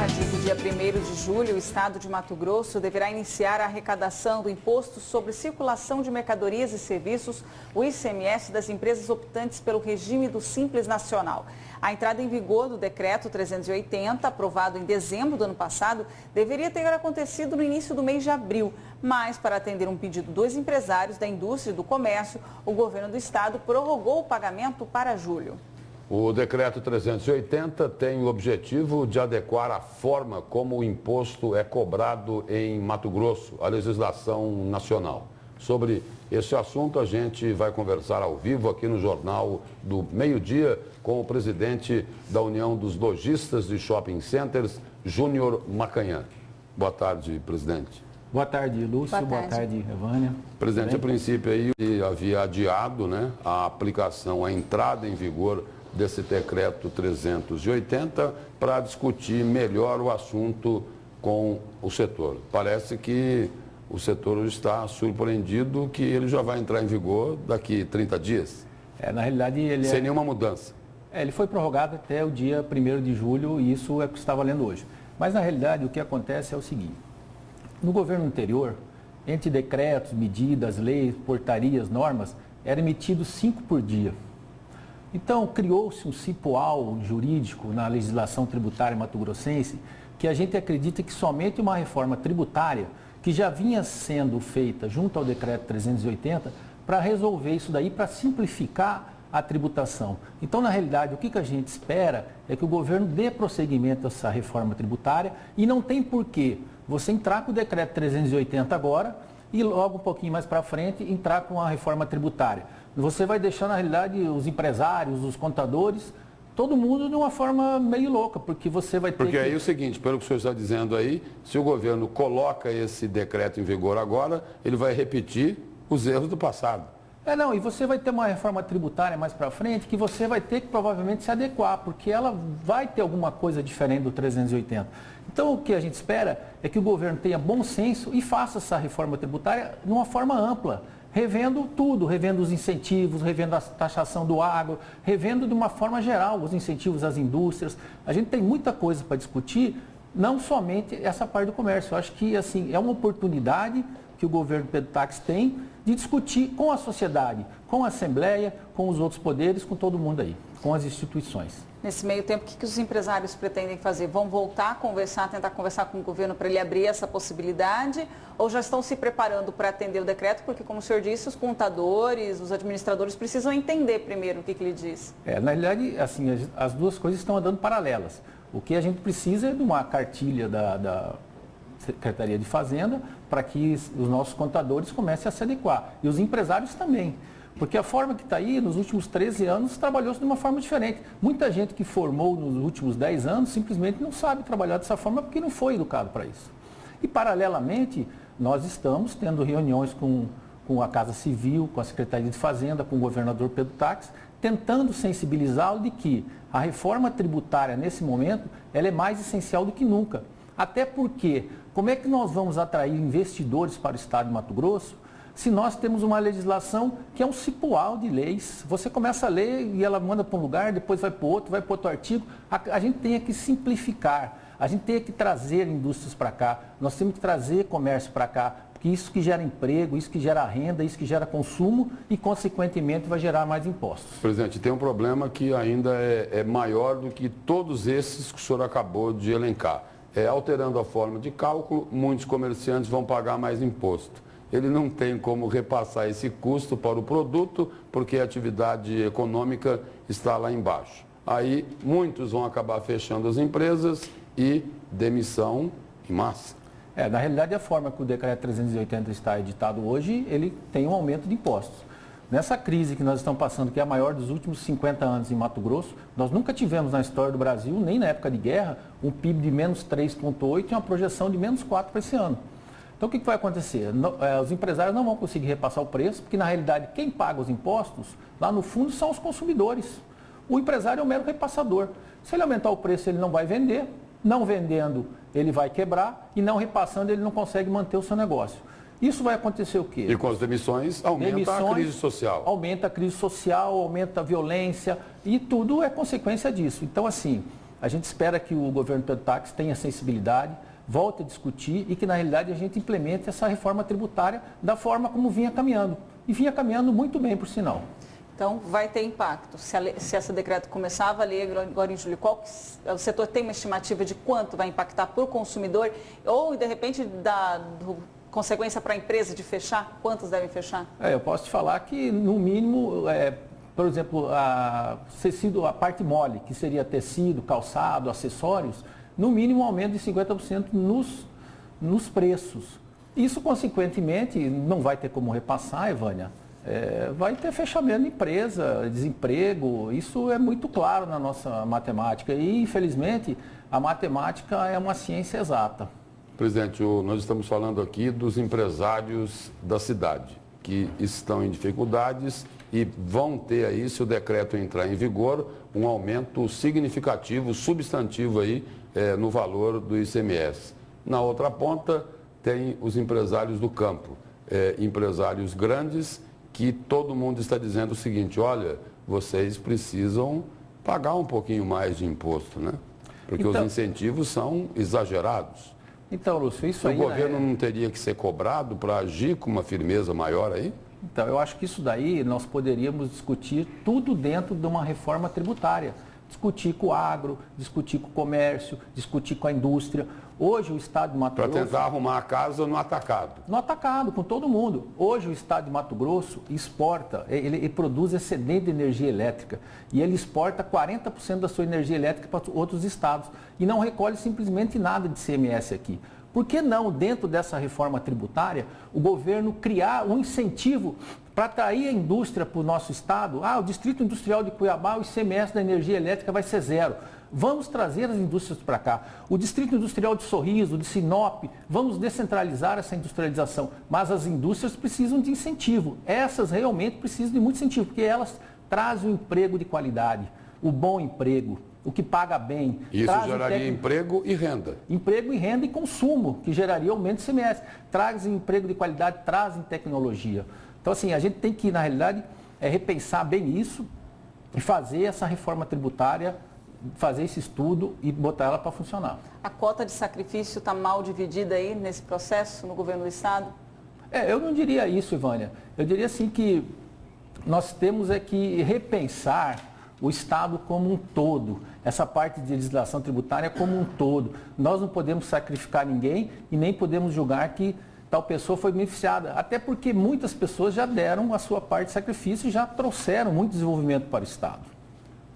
partir do dia 1º de julho, o estado de Mato Grosso deverá iniciar a arrecadação do Imposto sobre Circulação de Mercadorias e Serviços, o ICMS, das empresas optantes pelo regime do Simples Nacional. A entrada em vigor do Decreto 380, aprovado em dezembro do ano passado, deveria ter acontecido no início do mês de abril. Mas, para atender um pedido dos empresários da indústria e do comércio, o governo do estado prorrogou o pagamento para julho. O Decreto 380 tem o objetivo de adequar a forma como o imposto é cobrado em Mato Grosso, à legislação nacional. Sobre esse assunto, a gente vai conversar ao vivo aqui no Jornal do Meio-Dia com o presidente da União dos Lojistas de Shopping Centers, Júnior Macanhã. Boa tarde, presidente. Boa tarde, Lúcio. Boa tarde, Evânia. Presidente, a princípio aí havia adiado, a aplicação, a entrada em vigor desse decreto 380 para discutir melhor o assunto com o setor. Parece que o setor está surpreendido que ele já vai entrar em vigor daqui 30 dias. Na realidade, ele sem nenhuma mudança. Ele foi prorrogado até o dia 1º de julho e isso é o que está valendo hoje. Mas, na realidade, o que acontece é o seguinte. No governo anterior, entre decretos, medidas, leis, portarias, normas, eram emitidos 5 por dia. Então, criou-se um cipoal jurídico na legislação tributária mato-grossense que a gente acredita que somente uma reforma tributária, que já vinha sendo feita junto ao decreto 380, para resolver isso daí, para simplificar a tributação. Então, na realidade, o que a gente espera é que o governo dê prosseguimento a essa reforma tributária e não tem porquê você entrar com o decreto 380 agora e logo um pouquinho mais para frente entrar com a reforma tributária. Você vai deixar, na realidade, os empresários, os contadores, todo mundo de uma forma meio louca, porque você vai ter Porque aí é o seguinte, pelo que o senhor está dizendo aí, se o governo coloca esse decreto em vigor agora, ele vai repetir os erros do passado. E você vai ter uma reforma tributária mais para frente que você vai ter que provavelmente se adequar, porque ela vai ter alguma coisa diferente do 380. Então, o que a gente espera é que o governo tenha bom senso e faça essa reforma tributária de uma forma ampla, revendo tudo, revendo os incentivos, revendo a taxação do agro, revendo de uma forma geral os incentivos às indústrias. A gente tem muita coisa para discutir, não somente essa parte do comércio. Eu acho que assim, é uma oportunidade que o governo Pedro Táxi tem de discutir com a sociedade, com a Assembleia, com os outros poderes, com todo mundo aí, com as instituições. Nesse meio tempo, o que os empresários pretendem fazer? Vão voltar a conversar, tentar conversar com o governo para ele abrir essa possibilidade? Ou já estão se preparando para atender o decreto? Porque, como o senhor disse, os contadores, os administradores precisam entender primeiro o que ele diz. Na realidade, assim, as duas coisas estão andando paralelas. O que a gente precisa é de uma cartilha da Secretaria de Fazenda para que os nossos contadores comecem a se adequar. E os empresários também. Porque a forma que está aí, nos últimos 13 anos, trabalhou-se de uma forma diferente. Muita gente que formou nos últimos 10 anos simplesmente não sabe trabalhar dessa forma porque não foi educado para isso. E, paralelamente, nós estamos tendo reuniões com a Casa Civil, com a Secretaria de Fazenda, com o governador Pedro Táxi, tentando sensibilizá-lo de que a reforma tributária, nesse momento, ela é mais essencial do que nunca. Até porque, como é que nós vamos atrair investidores para o estado de Mato Grosso se nós temos uma legislação que é um cipoal de leis? Você começa a ler e ela manda para um lugar, depois vai para outro artigo. A gente tem que simplificar, a gente tem que trazer indústrias para cá, nós temos que trazer comércio para cá, porque isso que gera emprego, isso que gera renda, isso que gera consumo e, consequentemente, vai gerar mais impostos. Presidente, tem um problema que ainda é maior do que todos esses que o senhor acabou de elencar. Alterando a forma de cálculo, muitos comerciantes vão pagar mais imposto. Ele não tem como repassar esse custo para o produto, porque a atividade econômica está lá embaixo. Aí, muitos vão acabar fechando as empresas e demissão em massa. Na realidade, a forma que o decreto 380 está editado hoje, ele tem um aumento de impostos. Nessa crise que nós estamos passando, que é a maior dos últimos 50 anos em Mato Grosso, nós nunca tivemos na história do Brasil, nem na época de guerra, um PIB de menos 3,8 e uma projeção de menos 4 para esse ano. Então, o que vai acontecer? Os empresários não vão conseguir repassar o preço, porque, na realidade, quem paga os impostos, lá no fundo, são os consumidores. O empresário é um mero repassador. Se ele aumentar o preço, ele não vai vender. Não vendendo, ele vai quebrar. E não repassando, ele não consegue manter o seu negócio. Isso vai acontecer o quê? E com as demissões, aumenta a crise social. Aumenta a crise social, aumenta a violência e tudo é consequência disso. Então, assim, A gente espera que o governo Pedro Táxi tenha sensibilidade, volte a discutir e que, na realidade, a gente implemente essa reforma tributária da forma como vinha caminhando. E vinha caminhando muito bem, por sinal. Então, vai ter impacto. Se esse decreto começar a valer agora em julho, o setor tem uma estimativa de quanto vai impactar para o consumidor? Ou, de repente, consequência para a empresa de fechar? Quantos devem fechar? Eu posso te falar que, no mínimo, por exemplo, a parte mole, que seria tecido, calçado, acessórios, no mínimo um aumento de 50% nos preços. Isso, consequentemente, não vai ter como repassar, Evânia. Vai ter fechamento de empresa, desemprego, isso é muito claro na nossa matemática. E, infelizmente, a matemática é uma ciência exata. Presidente, nós estamos falando aqui dos empresários da cidade, que estão em dificuldades e vão ter aí, se o decreto entrar em vigor, um aumento significativo, substantivo aí no valor do ICMS. Na outra ponta, tem os empresários do campo, empresários grandes, que todo mundo está dizendo o seguinte: olha, vocês precisam pagar um pouquinho mais de imposto, né? Porque os incentivos são exagerados. Então, Lúcio, isso aí... O governo não teria que ser cobrado para agir com uma firmeza maior aí? Então, eu acho que isso daí nós poderíamos discutir tudo dentro de uma reforma tributária. Discutir com o agro, discutir com o comércio, discutir com a indústria. Hoje o Estado de Mato Grosso... Para tentar arrumar a casa no atacado. No atacado, com todo mundo. Hoje o Estado de Mato Grosso exporta, ele produz excedente de energia elétrica. E ele exporta 40% da sua energia elétrica para outros estados. E não recolhe simplesmente nada de ICMS aqui. Por que não, dentro dessa reforma tributária, o governo criar um incentivo para atrair a indústria para o nosso estado? O Distrito Industrial de Cuiabá, o ICMS da energia elétrica vai ser zero. Vamos trazer as indústrias para cá. O Distrito Industrial de Sorriso, de Sinop, vamos descentralizar essa industrialização. Mas as indústrias precisam de incentivo. Essas realmente precisam de muito incentivo, porque elas trazem o emprego de qualidade, o bom emprego, o que paga bem. Isso geraria emprego e renda. Emprego e renda e consumo, que geraria aumento de ICMS. Trazem emprego de qualidade, trazem tecnologia. Então, assim, a gente tem que, na realidade, repensar bem isso e fazer essa reforma tributária, fazer esse estudo e botar ela para funcionar. A cota de sacrifício está mal dividida aí nesse processo, no governo do Estado? Eu não diria isso, Ivânia. Eu diria assim que nós temos que repensar o Estado como um todo, essa parte de legislação tributária como um todo. Nós não podemos sacrificar ninguém e nem podemos julgar que tal pessoa foi beneficiada, até porque muitas pessoas já deram a sua parte de sacrifício e já trouxeram muito desenvolvimento para o Estado.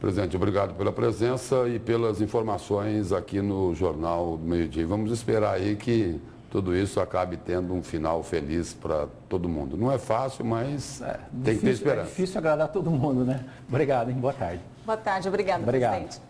Presidente, obrigado pela presença e pelas informações aqui no Jornal do Meio-Dia. Vamos esperar aí que tudo isso acabe tendo um final feliz para todo mundo. Não é fácil, mas tem que ter esperança. É difícil agradar todo mundo, né? Obrigado, hein? Boa tarde. Boa tarde, obrigada, presidente.